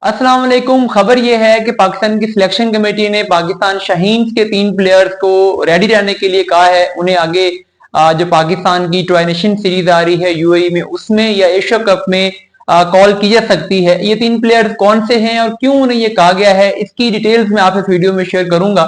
अस्सलाम वालेकुम। खबर यह है कि पाकिस्तान की सिलेक्शन कमेटी ने पाकिस्तान शाहीन्स के 3 प्लेयर्स को रेडी रहने के लिए कहा है। उन्हें आगे जो पाकिस्तान की ट्राई नेशन सीरीज आ रही है यूएई में, उसमें या एशिया कप में कॉल की जा सकती है। ये 3 प्लेयर्स कौन से हैं और क्यों उन्हें ये कहा गया है, इसकी डिटेल्स मैं आप इस वीडियो में शेयर करूंगा।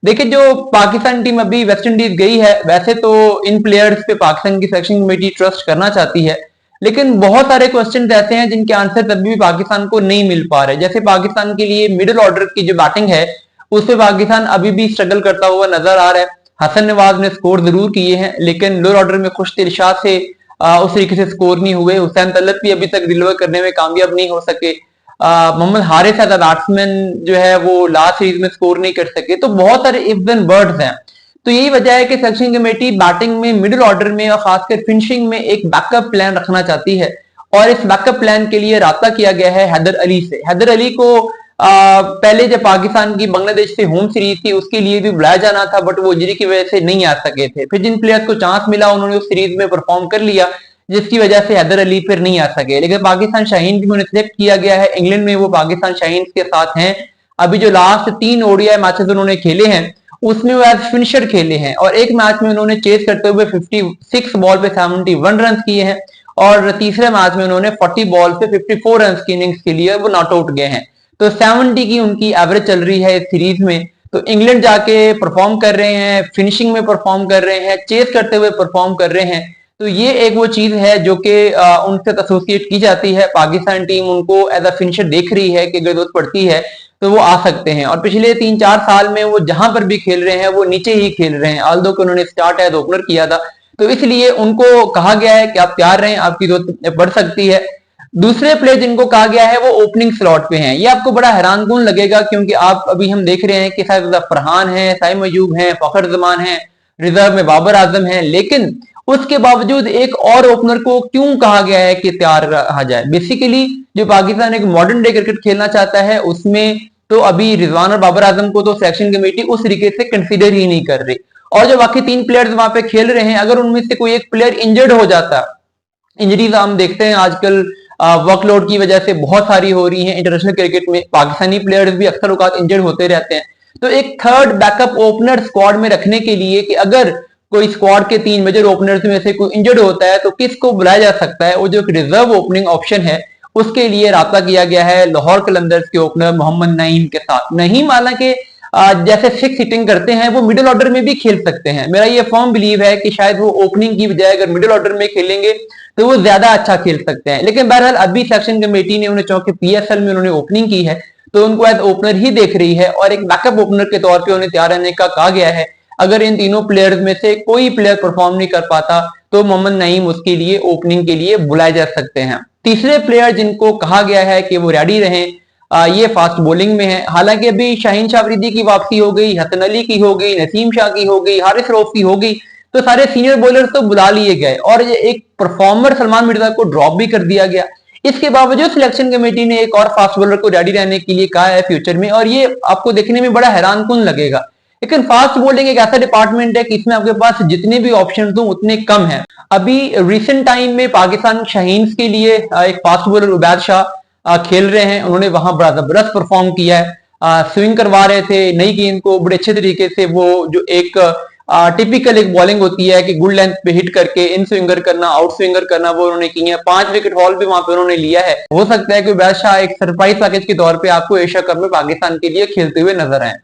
देखिए, जो पाकिस्तान टीम अभी वेस्ट इंडीज गई है, वैसे तो इन प्लेयर्स पे पाकिस्तान की सिलेक्शन कमेटी ट्रस्ट करना चाहती है, लेकिन बहुत सारे क्वेश्चन ऐसे हैं जिनके आंसर तभी भी पाकिस्तान को नहीं मिल पा रहे। जैसे पाकिस्तान के लिए मिडिल ऑर्डर की जो बैटिंग है, उस पर पाकिस्तान अभी भी स्ट्रगल करता हुआ नजर आ रहा है। हसन नवाज ने स्कोर जरूर किए हैं, लेकिन लोअर ऑर्डर में खुश इरशाद से उस तरीके से स्कोर नहीं हुए। हुसैन तलत भी अभी तक डिलीवर करने में कामयाब नहीं हो सके। मोहम्मद हारिस बैट्समैन जो है वो लास्ट सीरीज में स्कोर नहीं कर सके। तो बहुत सारे इफ्स एंड बर्ड्स हैं। तो यही वजह है कि सिलेक्शन कमेटी बैटिंग में, मिडिल ऑर्डर में और खासकर फिनिशिंग में एक बैकअप प्लान रखना चाहती है, और इस बैकअप प्लान के लिए राब्ता किया गया है हैदर अली से। हैदर अली को पहले जब पाकिस्तान की बांग्लादेश से होम सीरीज थी उसके लिए भी बुलाया जाना था, बट वो इंजरी की वजह से नहीं आ सके थे। फिर जिन प्लेयर्स को चांस मिला उन्होंने उस सीरीज में परफॉर्म कर लिया, जिसकी वजह से हैदर अली फिर नहीं आ सके। लेकिन पाकिस्तान शाहीन की उन्हें सिलेक्ट किया गया है। इंग्लैंड में वो पाकिस्तान शाहीन के साथ हैं। अभी जो लास्ट 3 ओडीआई मैचेस उन्होंने खेले हैं उसमें वो एज फिनिशर खेले हैं, और एक मैच में उन्होंने चेस करते हुए 56 बॉल पे 71 रन किए हैं, और तीसरे मैच में उन्होंने 40 बॉल पे 54 रन की इनिंग्स के लिए वो नॉट आउट गए हैं। तो 70 की उनकी एवरेज चल रही है इस सीरीज में। तो इंग्लैंड जाके परफॉर्म कर रहे हैं, फिनिशिंग में परफॉर्म कर रहे हैं, चेस करते हुए परफॉर्म कर रहे हैं। तो ये एक वो चीज है जो कि उनसे एसोसिएट की जाती है। पाकिस्तान टीम उनको एज अ फिनिशर देख रही है कि अगर जरूरत पड़ती है तो वो आ सकते हैं। और पिछले 3-4 साल में वो जहां पर भी खेल रहे हैं वो नीचे ही खेल रहे हैं, आल्दो को उन्होंने स्टार्ट एज ओपनर किया था। तो इसलिए उनको कहा गया है कि आप तैयार रहें, आपकी जरूरत पड़ सकती है। दूसरे प्लेयर जिनको कहा गया है वो ओपनिंग स्लॉट पे हैं। ये आपको बड़ा हैरानकुन लगेगा, क्योंकि आप अभी हम देख रहे हैं कि शायद फरहान है, साइम अयूब है, फखर जमान है, रिजर्व में बाबर आजम है, लेकिन उसके बावजूद एक और ओपनर को क्यों कहा गया है कि तैयार रहा जाए। बेसिकली जो पाकिस्तान एक मॉडर्न डे क्रिकेट खेलना चाहता है उसमें तो अभी रिजवान और बाबर आजम को तो सिलेक्शन कमेटी उस तरीके से कंसीडर ही नहीं कर रही। और जो बाकी 3 प्लेयर्स वहां पे खेल रहे हैं, अगर उनमें से कोई एक प्लेयर इंजर्ड हो जाता, इंजरीज हम देखते हैं आजकल वर्कलोड की वजह से बहुत सारी हो रही हैं इंटरनेशनल क्रिकेट में, पाकिस्तानी प्लेयर्स भी अक्सर औकात इंजर्ड होते रहते हैं। तो एक थर्ड बैकअप ओपनर स्क्वाड में रखने के लिए कि अगर कोई स्क्वाड के 3 मेजर ओपनर्स में से कोई इंजर्ड होता है तो किसको बुलाया जा सकता है, वो जो रिजर्व ओपनिंग ऑप्शन है उसके लिए राब्ता किया गया है लाहौर कलंदर्स के ओपनर मोहम्मद नईम के साथ। नईम हालांकि जैसे 6 हिटिंग करते हैं वो मिडिल ऑर्डर में भी खेल सकते हैं। मेरा ये फर्म बिलीव है कि शायद वो ओपनिंग की बजाय अगर मिडिल ऑर्डर में खेलेंगे तो वो ज्यादा अच्छा खेल सकते हैं। लेकिन बहरहाल अभी सिलेक्शन कमेटी ने उन्हें चूंकि पीएसएल में उन्होंने ओपनिंग की है तो उनको एज ओपनर ही देख रही है, और एक बैकअप ओपनर के तौर पर उन्हें तैयार रहने का कहा गया है। अगर इन तीनों प्लेयर्स में से कोई प्लेयर परफॉर्म नहीं कर पाता तो मोहम्मद नईम उसके लिए ओपनिंग के लिए बुलाए जा सकते हैं। तीसरे प्लेयर जिनको कहा गया है कि वो रेडी रहें, ये फास्ट बॉलिंग में है। हालांकि अभी शाहीन शाह अफरीदी की वापसी हो गई, हसन अली की हो गई, नसीम शाह की हो गई, हारिस रऊफ की हो गई, तो सारे सीनियर बॉलर तो बुला लिए गए, और ये एक परफॉर्मर सलमान मिर्जा को ड्रॉप भी कर दिया गया। इसके बावजूद सिलेक्शन कमेटी ने एक और फास्ट बॉलर को रेडी रहने के लिए कहा है फ्यूचर में, और ये आपको देखने में बड़ा हैरानकुन लगेगा। लेकिन फास्ट बॉलिंग एक ऐसा डिपार्टमेंट है कि इसमें आपके पास जितने भी ऑप्शन हो उतने कम है। अभी रिसेंट टाइम में पाकिस्तान शाहीन्स के लिए एक फास्ट बॉलर उबैद शाह खेल रहे हैं। उन्होंने वहां बड़ा जबरदस्त परफॉर्म किया है, स्विंग करवा रहे थे नई गेंद को बड़े अच्छे तरीके से। वो जो एक टिपिकल एक बॉलिंग होती है कि गुड लेंथ पे हिट करके इन स्विंगर करना, आउट स्विंगर करना, वो उन्होंने की है। 5 विकेट हॉल भी वहां पे उन्होंने लिया है। हो सकता है कि उबैद शाह एक सरप्राइज पैकेज के तौर पे आपको एशिया कप में पाकिस्तान के लिए खेलते हुए नजर आए।